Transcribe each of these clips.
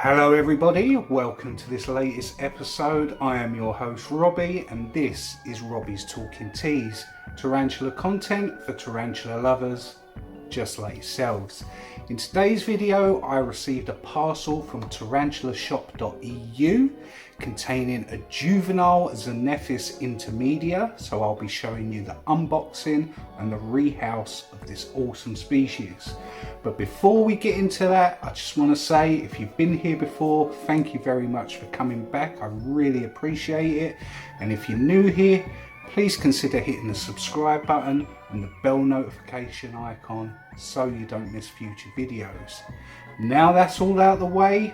Hello everybody, welcome to this latest episode. I am your host Robbie and this is Robbies Talking Teas, tarantula content for tarantula lovers just like yourselves. In today's video I received a parcel from Tarantulashop.eu containing a juvenile Xenethis intermedia, so I'll be showing you the unboxing and the rehouse of this awesome species. But before we get into that, I just want to say if you've been here before, thank you very much for coming back. I really appreciate it. And if you're new here, please consider hitting the subscribe button and the bell notification icon so you don't miss future videos. Now that's all out of the way,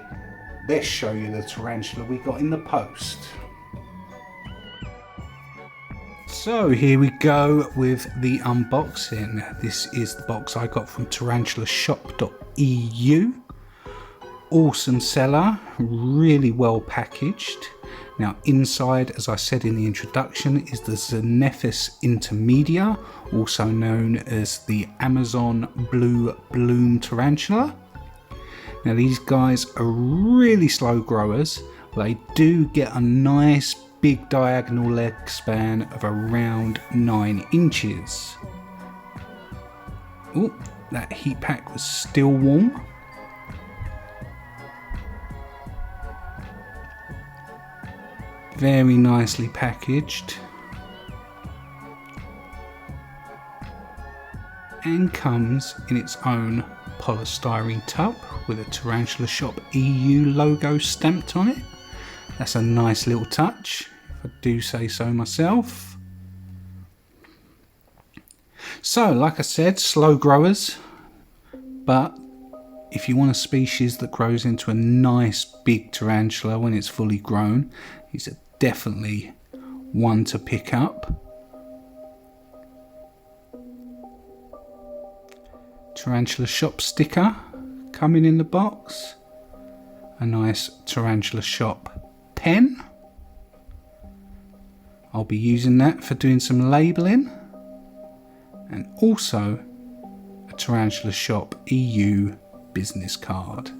let's show you the tarantula we got in the post. So here we go with the unboxing. This is the box I got from Tarantulashop.eu. Awesome seller, really well packaged. Now inside, as I said in the introduction, is the Xenethis intermedia, also known as the Amazon blue bloom tarantula. Now these guys are really slow growers. They do get a nice big diagonal leg span of around 9 inches. Oh, that heat pack was still warm. Very nicely packaged and comes in its own polystyrene tub with a Tarantulashop.eu logo stamped on it. That's a nice little touch, if I do say so myself. So like I said, slow growers, but if you want a species that grows into a nice big tarantula when it's fully grown, it's definitely one to pick up. Tarantula Shop sticker coming in the box. A nice Tarantula Shop pen. I'll be using that for doing some labelling. And also a Tarantula Shop EU business card.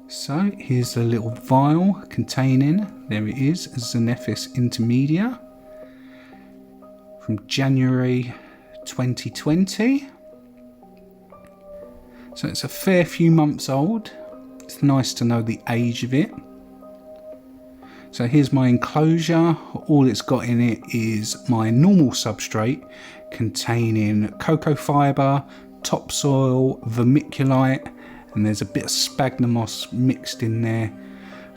So here's the little vial containing, there it is, Xenethis intermedia from January 2020. So it's a fair few months old. It's nice to know the age of it. So here's my enclosure. All it's got in it is my normal substrate containing cocoa fibre, topsoil, vermiculite, and there's a bit of sphagnum moss mixed in there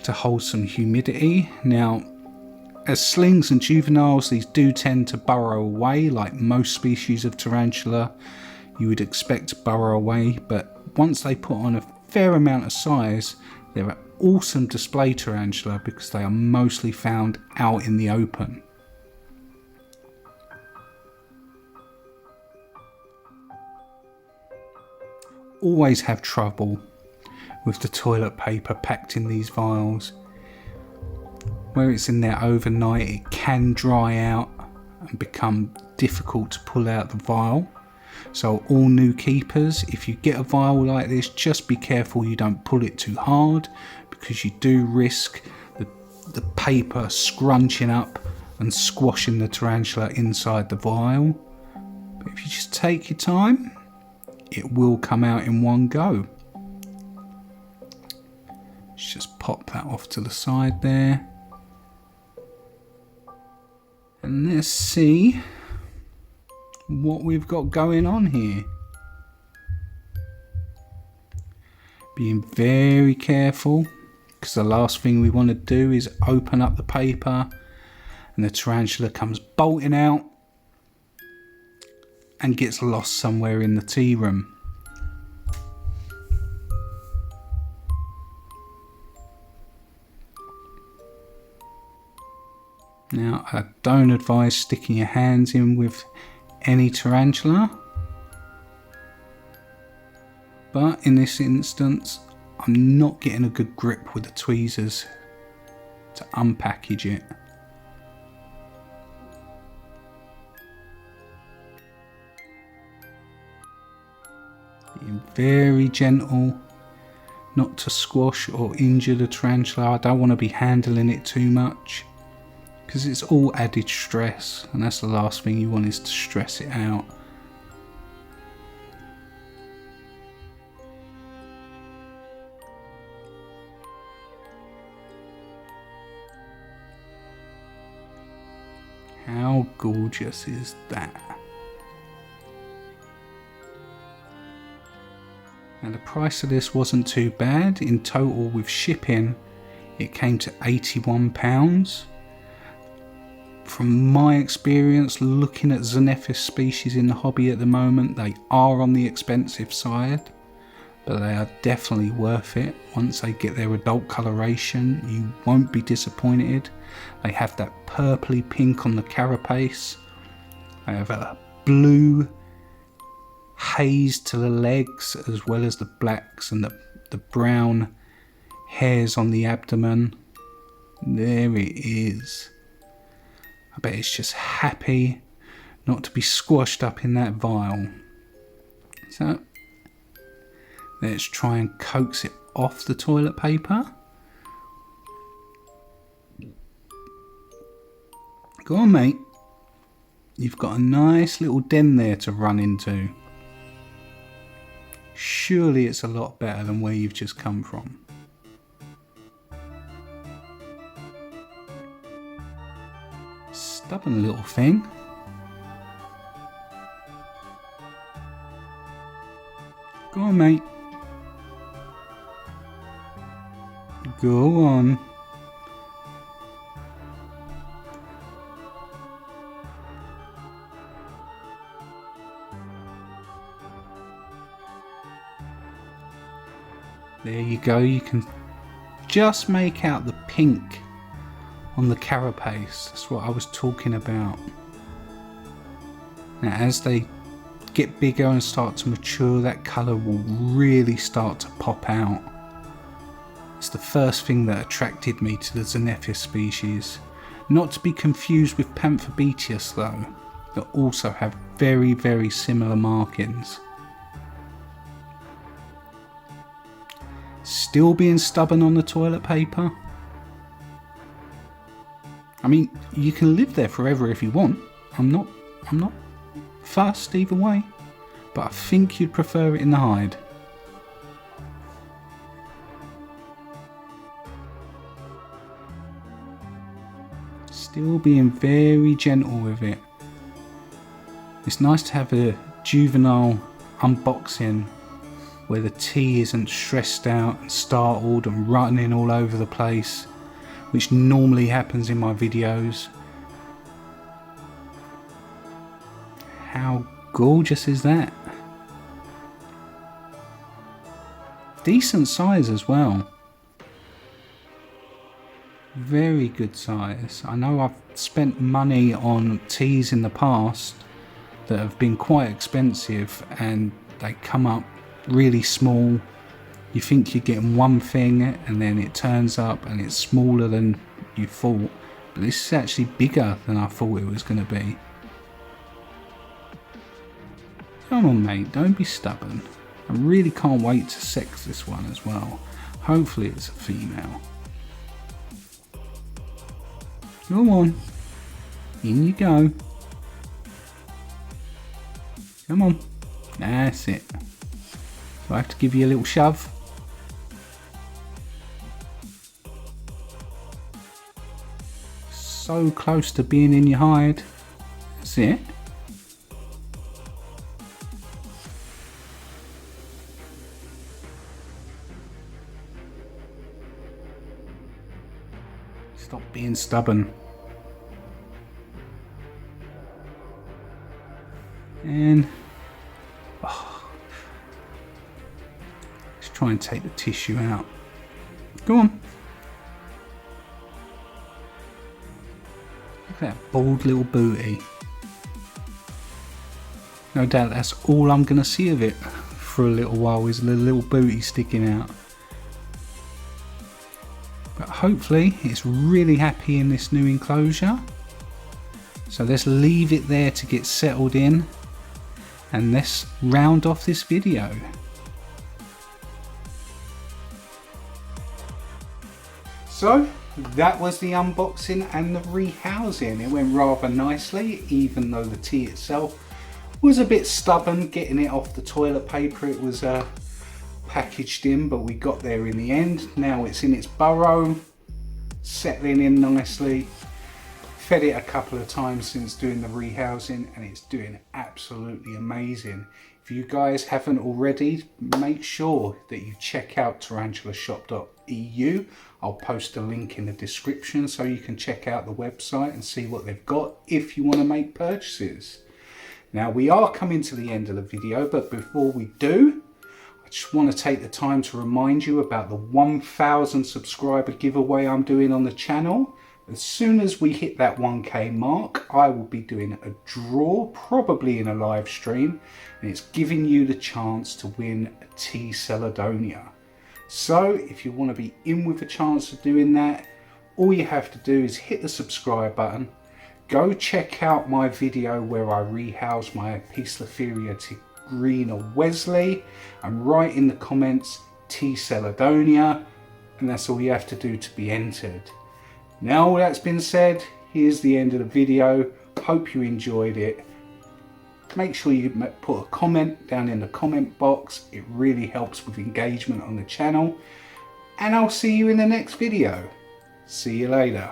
to hold some humidity. Now, as slings and juveniles, these do tend to burrow away like most species of tarantula. You would expect to burrow away, but once they put on a fair amount of size, they're an awesome display tarantula because they are mostly found out in the open. Always have trouble with the toilet paper packed in these vials. Where it's in there overnight, it can dry out and become difficult to pull out the vial. So all new keepers, if you get a vial like this, just be careful you don't pull it too hard because you do risk the paper scrunching up and squashing the tarantula inside the vial. But if you just take your time, it will come out in one go. Let's just pop that off to the side there. And let's see what we've got going on here. Being very careful because the last thing we want to do is open up the paper and the tarantula comes bolting out and gets lost somewhere in the tea room. Now, I don't advise sticking your hands in with any tarantula, but in this instance, I'm not getting a good grip with the tweezers to unpackage it. Being very gentle not to squash or injure the tarantula. I don't want to be handling it too much, because it's all added stress, and that's the last thing you want, is to stress it out. How gorgeous is that? Now the price of this wasn't too bad. In total with shipping it came to £81. From my experience looking at Xenethis species in the hobby at the moment, they are on the expensive side, but they are definitely worth it. Once they get their adult coloration, you won't be disappointed. They have that purpley pink on the carapace. They have a blue haze to the legs, as well as the blacks and the brown hairs on the abdomen. There it is. I bet it's just happy not to be squashed up in that vial. So let's try and coax it off the toilet paper. Go on, mate. You've got a nice little den there to run into. Surely it's a lot better than where you've just come from. Stubborn little thing. Go on, mate. Go on. There you go, you can just make out the pink on the carapace. That's what I was talking about. Now as they get bigger and start to mature, that colour will really start to pop out. It's the first thing that attracted me to the Xenethis species. Not to be confused with Panthobeteus though, that also have very, very similar markings. Still being stubborn on the toilet paper. I mean, you can live there forever if you want. I'm not fussed either way, but I think you'd prefer it in the hide. Still being very gentle with it. It's nice to have a juvenile unboxing where the tea isn't stressed out and startled and running all over the place, which normally happens in my videos. How gorgeous is that? Decent size as well. Very good size. I know I've spent money on teas in the past that have been quite expensive and they come up really small. You think you're getting one thing and then it turns up and it's smaller than you thought, but this is actually bigger than I thought it was going to be. Come on mate, don't be stubborn. I really can't wait to sex this one as well. Hopefully it's a female. Come on, in you go. Come on, that's it. Do I have to give you a little shove? So close to being in your hide. That's it. Stop being stubborn. And let's try and take the tissue out. Go on. Look at that bald little booty. No doubt that's all I'm going to see of it for a little while, is the little booty sticking out. But hopefully it's really happy in this new enclosure. So let's leave it there to get settled in. And let's round off this video. So that was the unboxing and the rehousing. It went rather nicely, even though the tea itself was a bit stubborn getting it off the toilet paper. It was packaged in, but we got there in the end. Now it's in its burrow, settling in nicely. Fed it a couple of times since doing the rehousing and it's doing absolutely amazing. If you guys haven't already, make sure that you check out Tarantulashop.eu. I'll post a link in the description so you can check out the website and see what they've got if you want to make purchases. Now we are coming to the end of the video, but before we do, I just want to take the time to remind you about the 1,000 subscriber giveaway I'm doing on the channel. As soon as we hit that 1k mark, I will be doing a draw, probably in a live stream, and it's giving you the chance to win a tea Celadonia. So if you want to be in with a chance of doing that, all you have to do is hit the subscribe button, go check out my video where I rehouse my Pisclotheria tigrina Wesley, and write in the comments tea Celadonia, and that's all you have to do to be entered. Now all that's been said, here's the end of the video. Hope you enjoyed it. Make sure you put a comment down in the comment box. It really helps with engagement on the channel. And I'll see you in the next video. See you later.